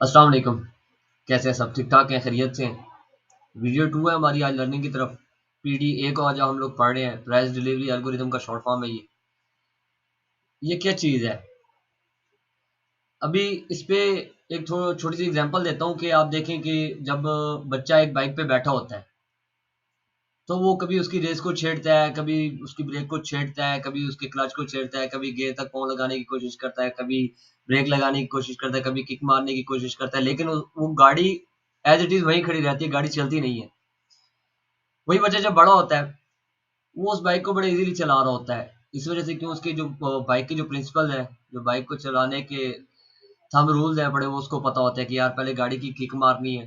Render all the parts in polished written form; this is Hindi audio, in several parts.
अस्सलाम वालेकुम। कैसे हैं सब? ठीक ठाक हैं? खैरियत से हैं? वीडियो 2 है हमारी आज लर्निंग की तरफ। पीडी ए को आज हम लोग पढ़ रहे हैं। प्राइस डिलीवरी एल्गोरिदम का शॉर्ट फॉर्म है ये क्या चीज़ है? अभी इस पे एक छोटी सी एग्जांपल देता हूँ कि आप देखें कि जब बच्चा एक बाइक पे बैठा होता है तो वो कभी उसकी रेस को छेड़ता है, कभी उसकी ब्रेक को छेड़ता है, कभी उसके क्लच को छेड़ता है, कभी गियर तक पाँव लगाने की कोशिश करता है, कभी ब्रेक लगाने की कोशिश करता है, कभी किक मारने की कोशिश करता है, लेकिन वो गाड़ी एज इट इज वहीं खड़ी रहती है, गाड़ी चलती नहीं है। वही बच्चा जब बड़ा होता है वो उस बाइक को बड़े इजीली चला रहा होता है। इस वजह से क्यों, उसके जो बाइक के जो प्रिंसिपल है, जो बाइक को चलाने के थंब रूल्स हैं बड़े, वो उसको पता होता है कि यार पहले गाड़ी की किक मारनी है,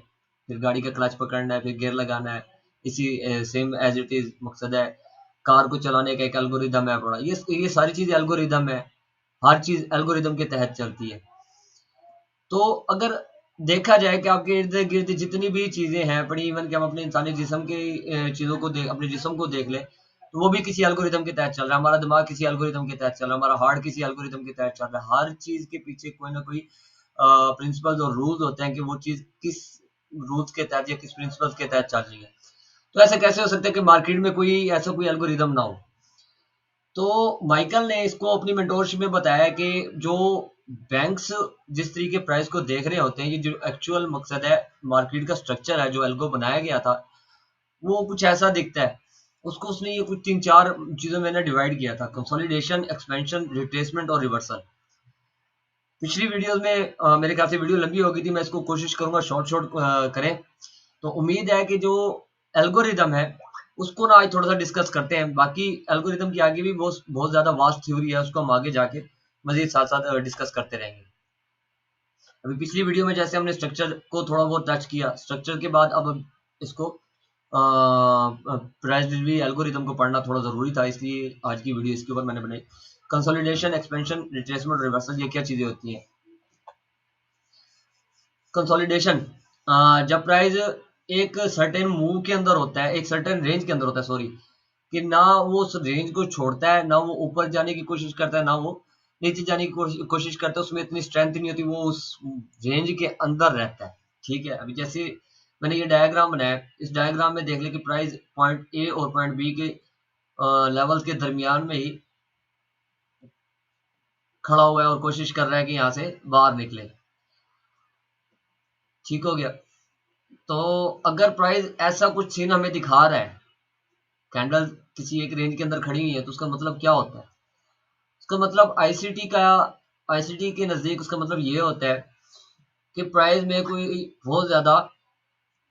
फिर गाड़ी का क्लच पकड़ना है, फिर गियर लगाना है। इसी सेम एज इट इज मकसद है। कार को चलाने का एक एल्गोरिदम है बड़ा, ये सारी चीज एल्गोरिदम है। हर चीज एल्गोरिदम के तहत चलती है। तो अगर देखा जाए कि आपके इर्द गिर्द जितनी भी चीजें हैं बड़ी, इवन कि हम अपने इंसानी जिस्म के चीजों को देख, अपने जिस्म को देख लें, तो वो भी किसी एल्गोरिदम के तहत चल रहा है। हमारा दिमाग किसी एल्गोरिदम के तहत चल रहा है, हमारा हार्ट किसी एल्गोरिदम के तहत चल रहा है। हर चीज के पीछे कोई ना कोई प्रिंसिपल्स और रूल्स होते हैं कि वो चीज किस रूल्स के तहत या किस प्रिंसिपल्स के तहत चल रही है। तो ऐसा कैसे हो सकता है कि मार्केट में कोई ऐसा कोई एल्गोरिदम ना हो? तो माइकल ने इसको अपनी मेंटोरशिप में बताया कि जो बैंक्स जिस तरीके प्राइस को देख रहे होते हैं, ये जो एक्चुअल मकसद है, मार्केट का स्ट्रक्चर है जो एल्गो बनाया गया था, वो कुछ ऐसा दिखता है। उसको उसने ये कुछ 3-4 चीजों में ना डिवाइड किया था: कंसोलिडेशन, एक्सपेंशन, रिट्रेसमेंट और रिवर्सल। पिछली वीडियोस में मेरे ख्याल से वीडियो लंबी हो गई थी, मैं इसको कोशिश करूंगा शॉर्ट शॉर्ट करें। तो उम्मीद है कि जो एल्गोरिदम है उसको ना आज थोड़ा सा डिस्कस करते हैं। बाकी एल्गोरिदम की आगे भी बहुत बहुत ज्यादा वास्ट थ्योरी है, उसको हम आगे जाके मजीद साथ साथ डिस्कस करते रहेंगे। अभी पिछली वीडियो में जैसे हमने स्ट्रक्चर को थोड़ा बहुत टच किया, स्ट्रक्चर के बाद अब इसको प्राइस डिलीवरी एल्गोरिदम को पढ़ना थोड़ा जरूरी था, इसलिए आज की वीडियो इसके ऊपर मैंने बनाई। कंसोलिडेशन, एक्सपेंशन, रिट्रेसमेंट, रिवर्सल, ये क्या चीजें होती हैं? कंसोलिडेशन, जब प्राइस एक सर्टेन मूव के अंदर होता है, एक सर्टेन रेंज के अंदर होता है, सॉरी, कि ना वो उस रेंज को छोड़ता है, ना वो ऊपर जाने की कोशिश करता है, ना वो नीचे जाने की कोशिश करता है। उसमें इतनी स्ट्रेंथ नहीं होती, वो उस रेंज के अंदर रहता है। ठीक है, अभी जैसे मैंने ये डायग्राम बनाया, इस डायग्राम में देख ले कि प्राइस पॉइंट ए और पॉइंट बी के लेवल के दरमियान में ही खड़ा हुआ है और कोशिश कर रहा है कि यहाँ से बाहर निकले। ठीक हो गया? तो अगर प्राइस ऐसा कुछ सीन हमें दिखा रहा है, कैंडल किसी एक रेंज के अंदर खड़ी हुई है, तो उसका मतलब क्या होता है? उसका मतलब आईसीटी के नजदीक उसका मतलब ये होता है कि प्राइस में कोई बहुत ज्यादा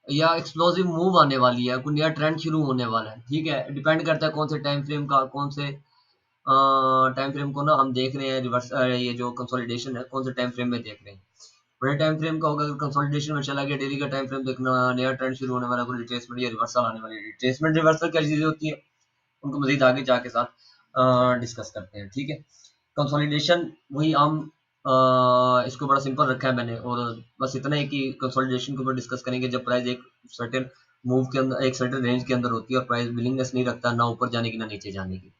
या एक्सप्लोसिव मूव आने वाली है, कोई नया ट्रेंड शुरू होने वाला है। ठीक है, डिपेंड करता है कौन से टाइम फ्रेम का, कौन से टाइम फ्रेम को ना हम देख रहे हैं। रिवर्स ये जो कंसोलिडेशन है कौन से टाइम फ्रेम में देख रहे हैं। बड़े टाइम फ्रेम का होगा, अगर कंसोलिडेशन में चला गया, डेली का टाइम फ्रेम देखना, नया ट्रेंड शुरू होने वाला, कोई रिट्रेसमेंट या रिवर्सल आने वाली है। रिट्रेसमेंट रिवर्सल क्या चीजें होती है, उनको मजीद आगे जाके साथ डिस्कस करते हैं। ठीक है, कंसोलिडेशन वही आम, इसको बड़ा सिंपल रखा है मैंने, और बस इतना है कि कंसोलिडेशन के ऊपर डिस्कस करेंगे जब प्राइस एक सर्टेन मूव के अंदर, एक सर्टेन रेंज के अंदर होती है और प्राइस विलिंगनेस नहीं रखता ना ऊपर जाने की ना नीचे जाने की।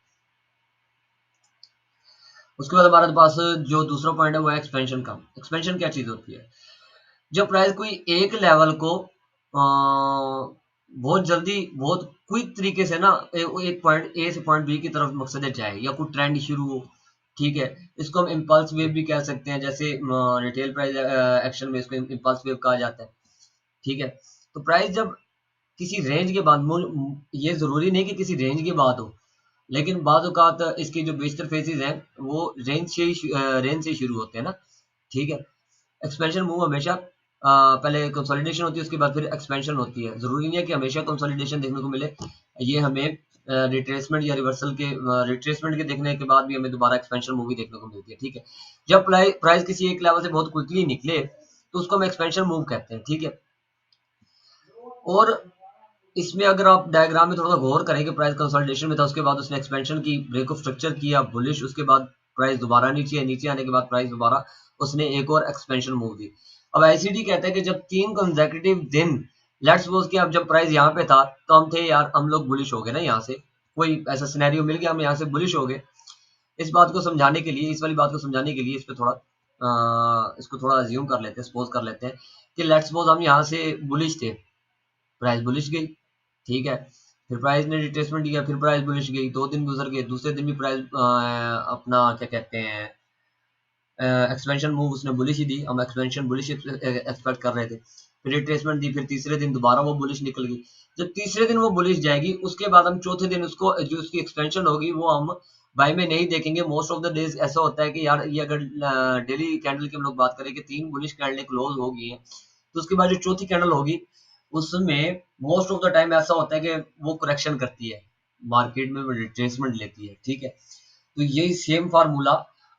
उसके बाद हमारे पास जो दूसरा पॉइंट है वो है एक्सपेंशन का। एक्सपेंशन क्या चीज होती है? जब प्राइस कोई एक लेवल को बहुत जल्दी, बहुत क्विक तरीके से ना एक पॉइंट ए से पॉइंट बी की तरफ मकसद है जाए, या कोई ट्रेंड शुरू हो। ठीक है, इसको हम इम्पल्स वेव भी कह सकते हैं, जैसे रिटेल प्राइस एक्शन में इसको इम्पल्स वेव कहा जाता है। ठीक है, तो प्राइस जब किसी रेंज के बाद, ये जरूरी नहीं कि किसी रेंज के बाद हो, लेकिन बाद औकात इसके जो बेशतर फेजेस हैं वो रेंज से ही शुरू होते हैं ना। ठीक है, एक्सपेंशन मूव हमेशा पहले कंसोलिडेशन होती है, उसके बाद फिर एक्सपेंशन होती है। जरूरी नहीं है कि हमेशा कंसोलिडेशन देखने को मिले, ये हमें रिट्रेसमेंट या रिवर्सल के, रिट्रेसमेंट के देखने के बाद भी हमें दोबारा एक्सपेंशन मूवी देखने को मिलती है। ठीक है, जब प्राइस किसी एक लेवल से बहुत क्विकली निकले तो उसको हम एक्सपेंशन मूव कहते हैं। ठीक है, और इसमें अगर आप डायग्राम में थोड़ा सा गौर करें कि प्राइस कंसोलिडेशन में था, उसके बाद उसने एक्सपेंशन की, ब्रेक ऑफ स्ट्रक्चर किया बुलिश, उसके बाद प्राइस दोबारा नीचे, नीचे आने के बाद प्राइस दोबारा उसने एक और एक्सपेंशन मूव दी। अब आईसीडी कहता है कि जब 3 कंसेक्यूटिव दिन, लेट्स सपोज कि अब जब प्राइस यहाँ पे था तो हम थे यार, हम लोग बुलिश हो गए ना, यहाँ से कोई ऐसा सिनेरियो मिल गया, हम यहाँ से बुलिश हो गए। इस बात को समझाने के लिए, इस वाली बात को समझाने के लिए इस पे थोड़ा इसको थोड़ा अज्यूम कर लेते हैं, सपोज कर लेते हैं कि लेट्स सपोज हम यहाँ से बुलिश थे, प्राइस बुलिश गई, ठीक है, फिर प्राइस ने रिट्रेसमेंट दिया, फिर प्राइस बुलिश गई, 2 दिन गुजर गए, दूसरे दिन भी प्राइस अपना क्या कहते हैं एक्सपेंशन मूव उसने बुलिश ही दी, हम एक्सपेंशन बुलिश एक्सपेक्ट कर रहे थे, फिर रिट्रेसमेंट दी, फिर तीसरे दिन दोबारा वो बुलिश निकल गई। जब तीसरे दिन वो बुलिश जाएगी उसके बाद हम चौथे दिन उसको जो उसकी एक्सपेंशन होगी वो हम बाय में नहीं देखेंगे। मोस्ट ऑफ द डेज ऐसा होता है कि यार ये अगर डेली कैंडल की हम लोग बात करें कि 3 बुलिश कैंडल क्लोज हो गई है, तो उसके बाद जो चौथी कैंडल होगी उसमें मोस्ट ऑफ द टाइम ऐसा होता है कि वो करेक्शन करती है, मार्केट में रिट्रेसमेंट लेती है, ठीक है। तो यही सेम फार्मूला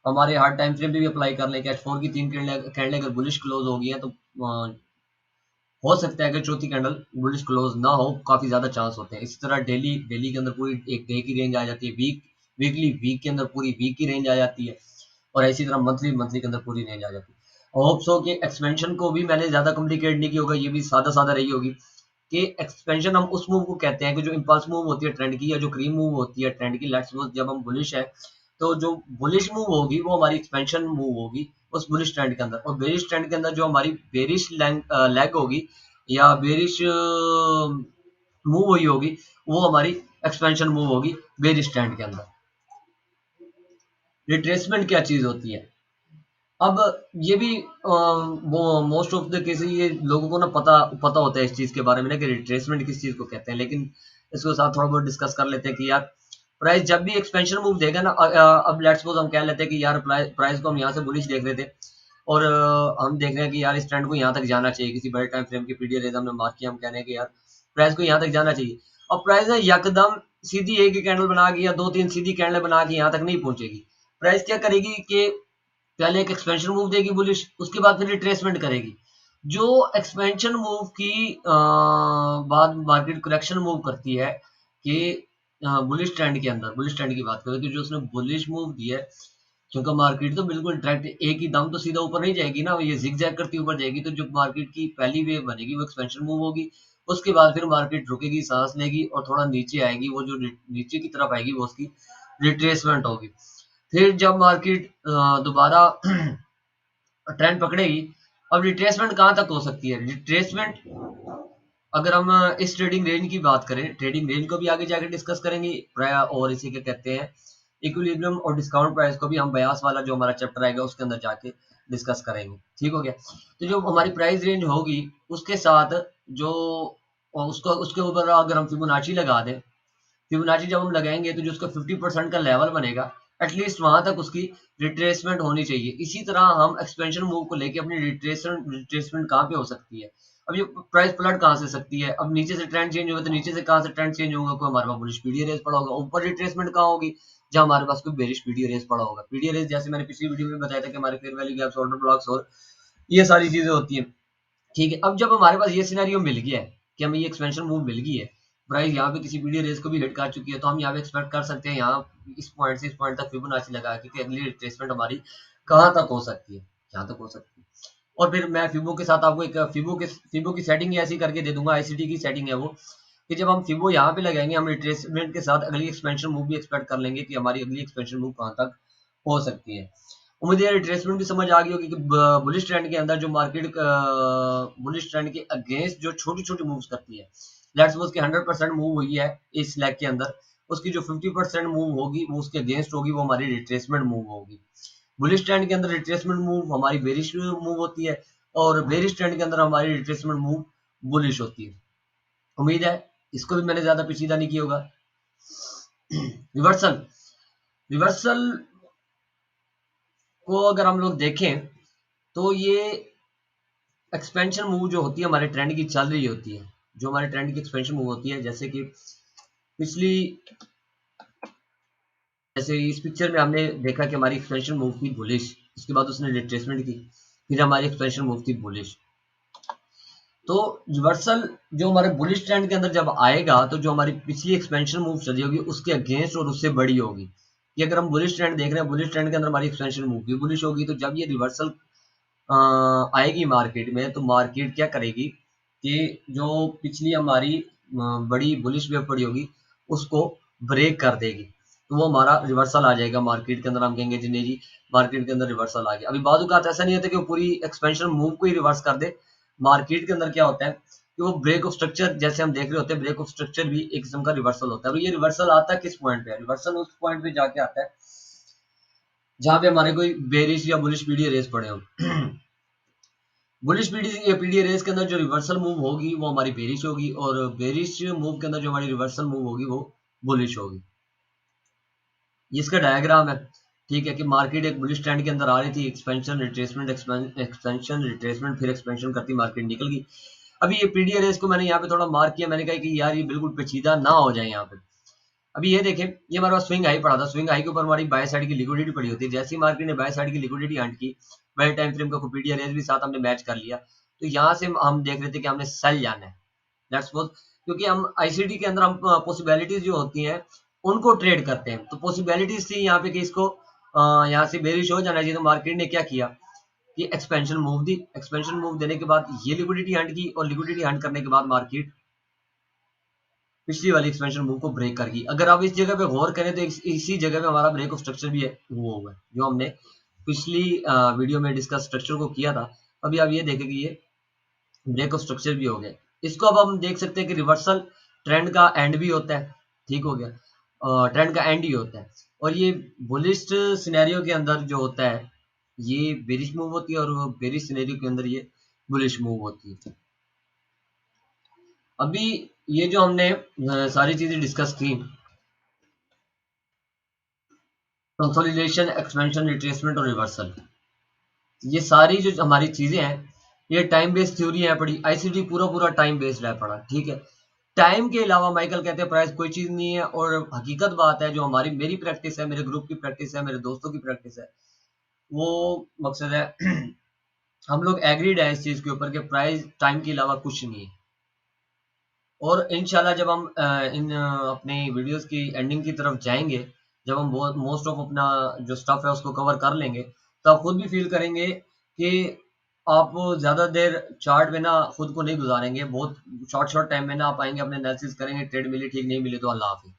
हमारे हार्ड टाइम फ्रेम पे भी अप्लाई कर लें कि H4 की 3 कैंडल अगर बुलिश क्लोज हो गई है तो हो सकता है कि चौथी कैंडल बुलिश क्लोज ना हो, काफी ज्यादा चांस होते हैं। इसी तरह डेली डेली के अंदर पूरी एक डे की रेंज आ जाती है, वीक के अंदर पूरी वीक की रेंज आ जाती है, और इसी तरह मंथली के अंदर पूरी रेंज आ जाती है। होप सो कि एक्सपेंशन को भी मैंने ज्यादा कॉम्प्लिकेट नहीं किया होगा, ये भी सादा सादा रही होगी कि एक्सपेंशन हम उस मूव को कहते हैं कि जो इंपल्स मूव होती है ट्रेंड की, या जो क्रीम मूव होती है ट्रेंड की। लेट्स सपोज जब हम बुलिश है तो जो बुलिश मूव होगी वो हमारी एक्सपेंशन मूव होगी उस बुलिश ट्रेंड के अंदर, और बेरिश ट्रेंड के अंदर जो हमारी बेरिश लेग होगी या बेरिश मूव हुई होगी वो हमारी एक्सपेंशन मूव होगी बेरिश ट्रेंड के अंदर। रिट्रेसमेंट क्या चीज होती है, अब ये भी वो मोस्ट ऑफ द केसेस ये लोगों को ना पता पता होता है इस चीज के बारे में ना कि रिट्रेसमेंट किस चीज को कहते हैं, लेकिन इसको साथ थोड़ा बहुत डिस्कस कर लेते हैं कि यार प्राइस जब भी एक्सपेंशन मूव देगा ना, अब लेट्स सपोज हम कह लेते हैं कि यार प्राइस को हम यहाँ से बुलिश देख रहे थे और हम देख रहे हैं कि यार इस ट्रेंड को यहाँ तक जाना चाहिए, किसी बड़े टाइम फ्रेम की पीरियड रेज हमने मार्क किया, हम कह रहे हैं कि यार प्राइस को यहाँ तक जाना चाहिए, और प्राइस ने यकदम सीधी एक ही कैंडल बना के या 2-3 सीधी कैंडल बना के यहाँ तक नहीं पहुंचेगी। प्राइस क्या करेगी कि पहले एक एक्सपेंशन मूव देगी बुलिश, उसके बाद फिर रिट्रेसमेंट करेगी। जो एक्सपेंशन मूव की बाद मार्केट करेक्शन मूव करती है कि बुलिश ट्रेंड के अंदर, बुलिश ट्रेंड की बात करें तो जो उसने बुलिश मूव दी है, क्योंकि मार्केट तो बिल्कुल डायरेक्ट एक ही दम तो सीधा ऊपर नहीं जाएगी ना, ये जिगजैग करती ऊपर जाएगी, तो जो मार्केट की पहली वेव बनेगी वो एक्सपेंशन मूव होगी, उसके बाद फिर मार्केट रुकेगी, सांस लेगी और थोड़ा नीचे आएगी, वो जो नीचे की तरफ आएगी वो उसकी रिट्रेसमेंट होगी। फिर जब मार्केट दोबारा ट्रेंड पकड़ेगी, अब रिट्रेसमेंट कहाँ तक हो सकती है, रिट्रेसमेंट अगर हम इस ट्रेडिंग रेंज की बात करें, ट्रेडिंग रेंज को भी आगे जाकर डिस्कस करेंगे, और इसे क्या कहते हैं इक्विलिब्रियम और डिस्काउंट प्राइस को भी हम बयास वाला जो हमारा चैप्टर आएगा उसके अंदर जाके डिस्कस करेंगे, ठीक हो गया। तो जो हमारी प्राइस रेंज होगी उसके साथ जो उसको उसके ऊपर अगर हम फिबोनाची लगा दें, फिबोनाची जब हम लगाएंगे तो जो उसका 50% का लेवल बनेगा एटलीस्ट वहां तक उसकी रिट्रेसमेंट होनी चाहिए। इसी तरह हम एक्सपेंशन मूव को लेके अपनी रिट्रेसमेंट कहाँ पे हो सकती है, अब ये प्राइस पलट कहाँ से सकती है, अब नीचे से ट्रेंड चेंज होगा तो नीचे से कहाँ से ट्रेंड चेंज होगा, कोई हमारे पास बुलिश पीडी रेस पड़ा होगा, ऊपर रिट्रेसमेंट कहाँ होगी जहाँ हमारे पास कोई बेरिश पीडी रेस पड़ा होगा। पीडी रेस जैसे मैंने पिछली वीडियो में बताया था कि हमारे fair value gaps, order blocks और ये सारी चीजें होती है, ठीक है। अब जब हमारे पास ये सिनेरियो मिल गया है कि हमें ये एक्सपेंशन मूव मिल गई है, प्राइस यहाँ पे किसी पीडी रेस को भी हिट कर चुकी है, तो हम यहाँ पे एक्सपेक्ट कर सकते हैं यहाँ इस पॉइंट से इस पॉइंट तक फिबोनाची लगा के अगली रिट्रेसमेंट हमारी कहाँ तक हो सकती है, यहाँ तक हो सकती है। और फिर मैं फिबो के साथ आपको एक फिबो की सेटिंग ऐसी करके दे दूंगा, आईसीटी की सेटिंग है वो, कि जब हम फिबो यहाँ पे लगाएंगे हम रिट्रेसमेंट के साथ अगली एक्सपेंशन मूव भी एक्सपेक्ट कर लेंगे कि हमारी अगली एक्सपेंशन मूव कहाँ तक हो सकती है। उम्मीद है रिट्रेसमेंट भी समझ आ गई होगी कि बुलिश ट्रेंड के अंदर जो मार्केट बुलिश ट्रेंड के अगेंस्ट जो छोटी छोटी मूव्स करती है, लेट्स सपोज कि 100% मूव हुई है इस लेग के अंदर, उसकी जो 50% मूव होगी वो उसके अगेंस्ट होगी, वो हमारी रिट्रेसमेंट मूव होगी। बुलिश ट्रेंड के अंदर रिट्रेसमेंट मूव हमारी बेरिश मूव होती है, और बेरिश ट्रेंड के अंदर हमारी रिट्रेसमेंट मूव बुलिश होती है। उम्मीद है इसको भी मैंने ज्यादा पेचीदा नहीं किया होगा। रिवर्सल, रिवर्सल को अगर हम लोग देखें तो ये एक्सपेंशन मूव जो होती है हमारे ट्रेंड की चल रही होती है, जो हमारे ट्रेंड की एक्सपेंशन मूव होती है, जैसे कि पिछली, जैसे इस पिक्चर में हमने देखा कि हमारी एक्सपेंशन मूव थी बुलिश, उसके बाद उसने रिट्रेसमेंट की, फिर हमारी एक्सपेंशन मूव थी बुलिश। तो रिवर्सल जो हमारे बुलिश ट्रेंड के अंदर जब आएगा तो जो हमारी पिछली एक्सपेंशन मूव चली होगी उसके अगेंस्ट और उससे बड़ी होगी, कि अगर हम बुलिश ट्रेंड देख रहे हैं, बुलिश ट्रेंड के अंदर हमारी एक्सपेंशन मूव भी बुलिश होगी, तो जब ये रिवर्सल आएगी मार्केट में तो मार्केट क्या करेगी कि जो पिछली हमारी बड़ी बुलिश वेव पड़ी होगी उसको ब्रेक कर देगी। तो वो हमारा रिवर्सल आ जाएगा मार्केट के अंदर। हम कहेंगे जी नहीं जी मार्केट के अंदर रिवर्सल आ गया। अभी बाजू का ऐसा नहीं होता कि वो पूरी एक्सपेंशन मूव को ही रिवर्स कर दे। मार्केट के अंदर क्या होता है कि वो ब्रेक ऑफ स्ट्रक्चर जैसे हम देख रहे होते हैं, ब्रेक ऑफ स्ट्रक्चर भी एक किस्म का रिवर्सल होता है। अब ये रिवर्सल आता है किस पॉइंट पे? रिवर्सल उस पॉइंट पे जाके आता है जहां पे हमारे कोई बेरिश या बुलिश पीडी रेस पड़े हो। बुलिश पीडी रेस के अंदर जो रिवर्सल मूव होगी वो हमारी बेरिश होगी, और बेरिश मूव के अंदर जो हमारी रिवर्सल मूव होगी वो बुलिश होगी। ये इसका डायग्राम है, ठीक है, कि मार्केट एक बुलिश ट्रेंड के अंदर आ रही थी, एक्सपेंशन रिट्रेसमेंट, एक्सपेंशन रिट्रेसमेंट, फिर एक्सपेंशन करती मार्केट निकल गई। अभी ये पीडीआरएस को मैंने यहाँ पे थोड़ा मार्क किया, मैंने कहा कि यार ये बिल्कुल पेचीदा ना हो जाए यहाँ पे। अभी ये देखें, ये हमारे पास स्विंग हाई पड़ा था, स्विंग हाई के ऊपर हमारी बाय साइड की लिक्विडिटी पड़ी होती है। जैसे ही मार्केट ने बाय साइड की लिक्विडिटी हंट की, वही टाइम फ्रेम का पीडीआरएस भी साथ हमने मैच कर लिया। तो यहाँ से हम देख रहे थे कि हमने सेल जाना है, लेट्स सपोज, क्योंकि हम आईसीडी के अंदर हम पॉसिबिलिटीज जो होती हैं उनको ट्रेड करते हैं। तो पॉसिबिलिटीज थी यहाँ पे कि इसको यहाँ से बेरिश हो जाना चाहिए। तो मार्केट ने क्या किया कि एक्सपेंशन मूव दी, एक्सपेंशन मूव देने के बाद ये लिक्विडिटी हंट की, और लिक्विडिटी हंट करने के बाद मार्केट पिछली वाली एक्सपेंशन मूव को ब्रेक कर गई। अगर आप इस जगह पे गौर करें तो इसी जगह पे हमारा ब्रेक ऑफ स्ट्रक्चर भी हुआ हुआ है, जो हमने पिछली वीडियो में डिस्कस स्ट्रक्चर को किया था। अभी आप ये देखें कि ये ब्रेक ऑफ स्ट्रक्चर भी हो गया। इसको अब हम देख सकते हैं कि रिवर्सल ट्रेंड का एंड भी होता है, ठीक हो गया, ट्रेंड का एंड ही होता है। और ये बुलिश सिनेरियो के अंदर जो होता है ये बेरिश मूव होती है, और वो बेरिश सिनेरियो के अंदर ये बुलिश मूव होती है। अभी ये जो हमने सारी चीजें डिस्कस की, कंसोलिडेशन, एक्सपेंशन, रिट्रेसमेंट और रिवर्सल, ये सारी जो हमारी चीजें हैं ये टाइम बेस्ड थ्योरी है पड़ी। आईसीटी पूरा पूरा टाइम बेस्ड है पड़ा, ठीक है। टाइम के अलावा माइकल कहते हैं प्राइस कोई चीज नहीं है। और हकीकत बात है, जो हमारी मेरी प्रैक्टिस है, मेरे ग्रुप की प्रैक्टिस है, मेरे दोस्तों की प्रैक्टिस है, वो मकसद है हम लोग एग्रीड है इस चीज के ऊपर कि प्राइस टाइम के अलावा कुछ नहीं है। और इंशाल्लाह जब हम अपने वीडियोस की एंडिंग की तरफ जाएंगे, जब हम बहुत मोस्ट ऑफ अपना जो स्टफ है उसको कवर कर लेंगे, तो आप खुद भी फील करेंगे कि आप ज्यादा देर चार्ट में ना खुद को नहीं गुजारेंगे। बहुत शॉर्ट शॉर्ट टाइम में ना आप आएंगे, अपने एनालिसिस करेंगे, ट्रेड मिली ठीक, नहीं मिले तो अल्लाह हाफिज।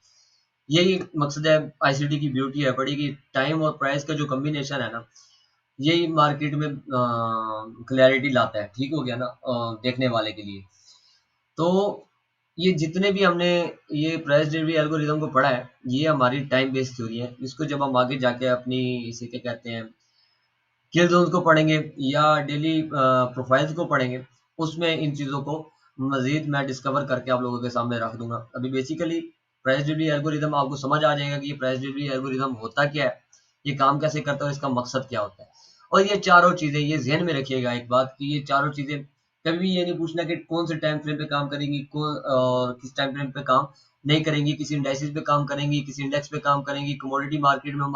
यही मकसद है आईसीटी की ब्यूटी है बड़ी, कि टाइम और प्राइस का जो कम्बिनेशन है ना, यही मार्केट में क्लैरिटी लाता है, ठीक हो गया ना, देखने वाले के लिए। तो ये जितने भी हमने ये प्राइस डिलीवरी एल्गोरिदम को पढ़ा है, ये हमारी टाइम बेस्ड थ्योरी है। इसको जब हम आगे जाके अपनी इसे क्या कहते हैं किल जोन्स को पढ़ेंगे या डेली प्रोफाइल्स को पढ़ेंगे, उसमें इन चीज़ों को मजीद मैं डिस्कवर करके आप लोगों के सामने रख दूंगा। अभी बेसिकली प्राइस डिलीवरी एल्गोरिदम आपको समझ आ जाएगा कि ये प्राइस डिलीवरी एल्गोरिदम होता क्या है, ये काम कैसे करता है, इसका मकसद क्या होता है। और ये चारों चीज़ें ये जहन में रखिएगा एक बात, कि ये चारों चीज़ें कभी भी ये नहीं पूछना कि कौन से टाइम फ्रेम पे काम करेंगी, कौन और किस टाइम फ्रेम पे काम नहीं करेंगी, किसी इंडाइसिस पे काम करेंगी, किसी इंडेक्स पे काम करेंगी, कमोडिटी मार्केट में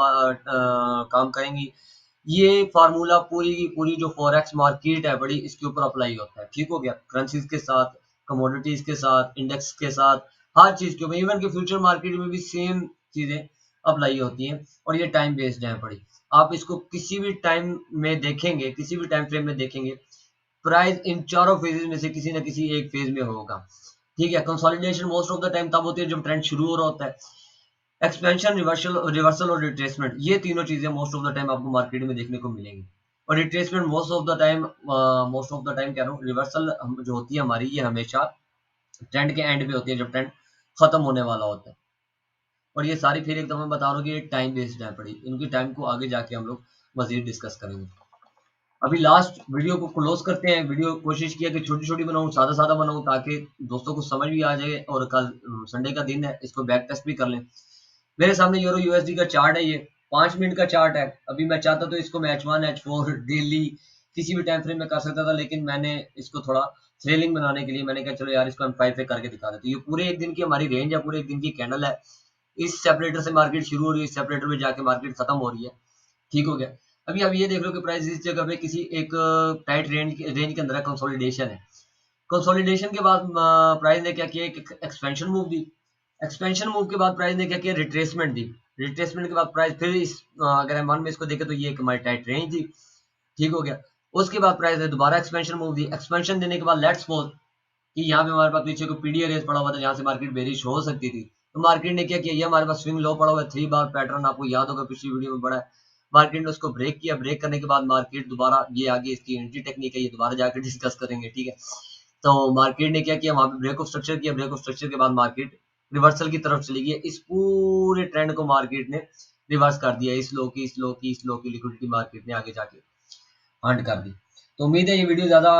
काम करेंगी। ये फार्मूला पूरी की पूरी जो फॉरेक्स मार्केट है बड़ी, इसके ऊपर अप्लाई होता है, ठीक हो गया। करेंसीज के साथ, कमोडिटीज के साथ, इंडेक्स के साथ, हर चीज के ऊपर, इवन के फ्यूचर मार्केट में भी सेम चीजें अप्लाई होती हैं। और ये टाइम बेस्ड है बड़ी। आप इसको किसी भी टाइम में देखेंगे, किसी भी टाइम फ्रेम में देखेंगे, प्राइस इन चारों फेजेस में से किसी ना किसी एक फेज में होगा, ठीक है। Consolidation most of the time तब होती है जब ट्रेंड शुरू हो रहा होता है। एक्सपेंशन, रिवर्सल और रिट्रेसमेंट, ये तीनों चीजें मोस्ट ऑफ द टाइम आपको मार्केट में देखने को मिलेंगी। और retracement most of the time कह रहा हूँ, रिवर्सल जो होती है हमारी, ये हमेशा ट्रेंड के एंड पे होती है, जब ट्रेंड खत्म होने वाला होता है। और ये सारी फिर एकदम मैं बता रहा हूँ कि ये टाइम बेस्ड है पड़ी, इनकी टाइम को आगे जाके हम लोग मजीद डिस्कस करेंगे। अभी लास्ट वीडियो को क्लोज करते हैं। वीडियो कोशिश किया कि छोटी छोटी बनाऊं, सादा सादा बनाऊं, ताकि दोस्तों को समझ भी आ जाए, और कल संडे का दिन है, इसको बैक टेस्ट भी कर लें। मेरे सामने यूरो यूएसडी का चार्ट है, ये 5 मिनट का चार्ट है। अभी मैं चाहता तो इसको मैं H1 H4 डेली किसी भी टाइम फ्रेम में कर सकता था, लेकिन मैंने इसको थोड़ा थ्रिलिंग बनाने के लिए मैंने कहा चलो यार इसको हम 5 पे करके दिखा देते। ये पूरे एक दिन की हमारी रेंज है, पूरे एक दिन की कैंडल है। इस सेपरेटर से मार्केट शुरू हो रही है, इस सेपरेटर में जाके मार्केट खत्म हो रही है, ठीक हो गया। अभी आप ये देख लो कि प्राइस इस जगह पे किसी एक टाइट रेंज के अंदर कंसोलिडेशन है। कंसोलिडेशन के बाद प्राइस ने क्या किया, एक एक्सपेंशन मूव दी। एक्सपेंशन मूव के बाद प्राइस ने क्या किया, रिट्रेसमेंट दी। रिट्रेसमेंट के बाद प्राइस फिर इस अगर हम में इसको देखें तो ये एक हमारी टाइट रेंज थी, ठीक हो गया। उसके बाद प्राइस ने दोबारा एक्सपेंशन मूव दी। एक्सपेंशन देने के बाद लेट्स सपोज कि यहाँ पे हमारे पास पीछे को पीडीआरएस पड़ा हुआ था, जहां से मार्केट बेरिश हो सकती थी। तो मार्केट ने क्या किया, ये हमारे पास स्विंग लो पड़ा हुआ है 3 बार पैटर्न, आपको याद होगा पिछली वीडियो में पड़ा है। मार्केट ने उसको ब्रेक किया, ब्रेक करने के बाद मार्केट दोबारा, ये आगे इसकी एंट्री टेक्निक है, ये दोबारा जाकर डिस्कस करेंगे, ठीक है। तो मार्केट ने क्या किया, वहां पे ब्रेक ऑफ स्ट्रक्चर किया, ब्रेक ऑफ स्ट्रक्चर के बाद मार्केट रिवर्सल की तरफ चली गई। इस पूरे ट्रेंड को मार्केट ने रिवर्स कर दिया, इस लो की, इस लो की, इस लो की लिक्विडिटी मार्केट ने आगे जाके हंट कर दी। तो उम्मीद है ये वीडियो ज़्यादा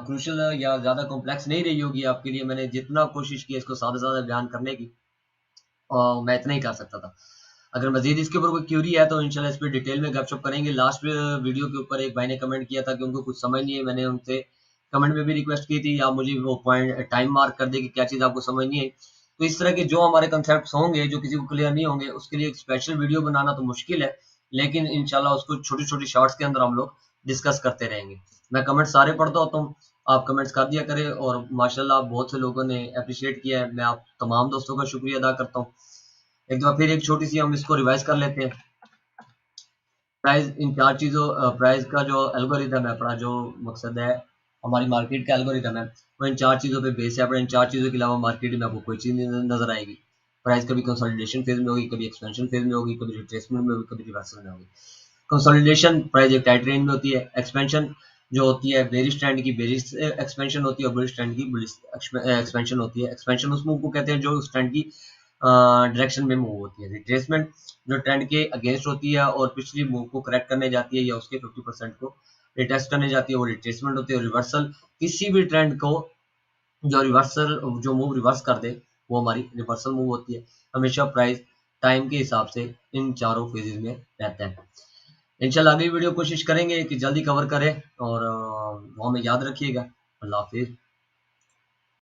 क्रूशल या ज़्यादा कॉम्प्लेक्स नहीं रही होगी आपके लिए। मैंने जितना कोशिश की इसको सादा सादा बयान करने की, मैं इतना ही कर सकता था। अगर मजीद इसके ऊपर कोई क्यूरी है तो इंशाल्लाह इस पर डिटेल में गपशप करेंगे। लास्ट वीडियो के ऊपर एक भाई ने कमेंट किया था कि उनको कुछ समझ नहीं है, मैंने उनसे कमेंट में भी रिक्वेस्ट की थी आप मुझे वो पॉइंट टाइम मार्क कर दे कि क्या चीज़ आपको समझ नहीं है। तो इस तरह के जो हमारे कंसेप्ट होंगे जो किसी को क्लियर नहीं होंगे, उसके लिए एक स्पेशल वीडियो बनाना तो मुश्किल है, लेकिन इंशाल्लाह उसको छोटी छोटी शॉर्ट्स के अंदर हम लोग डिस्कस करते रहेंगे। मैं कमेंट सारे पढ़ता होता हूँ, आप कमेंट्स कर दिया करें, और माशाल्लाह बहुत से लोगों ने अप्रिशिएट किया है, मैं आप तमाम दोस्तों का शुक्रिया अदा करता हूँ। एक दफा फिर एक छोटी सी हम इसको रिवाइज कर लेते हैं। प्राइस इन चार चीज़ों, प्राइस का जो एल्गोरिथम है अपना, जो मकसद है हमारी मार्केट का एल्गोरिथम है, वो इन चार चीज़ों पे बेस है। अपने इन चार चीज़ों के अलावा मार्केट में आपको कोई चीज़ नहीं नजर आएगी। प्राइस कभी कंसोलिडेशन फेज में होगी, कभी एक्सपेंशन फेज में होगी, कभी रिट्रेसमेंट में होगी, कभी रिवर्सल में होगी। कंसोलिडेशन प्राइस एक टाइट रेंज में होती है। एक्सपेंशन जो होती है बेरिश ट्रेंड की बेरिश एक्सपेंशन होती है, और बुलिश ट्रेंड की बुलिश एक्सपेंशन होती है। एक्सपेंशन उस मूव को कहते हैं जो उस ट्रेंड की डायरेक्शन में मूव होती है। रिट्रेसमेंट जो ट्रेंड के अगेंस्ट होती है और पिछली मूव को करेक्ट करने जाती है या उसके 50% को रिटेस्ट करने जाती है, वो रिट्रेसमेंट होती है। रिवर्सल किसी भी ट्रेंड को जो रिवर्सल जो मूव रिवर्स कर दे, वो हमारी रिवर्सल मूव होती है। हमेशा प्राइस टाइम के हिसाब से इन चारों फेजेस में रहता है। इंशाल्लाह अगली वीडियो कोशिश करेंगे कि जल्दी कवर करें, और वो हमें याद रखिएगा। अल्लाह हाफिज।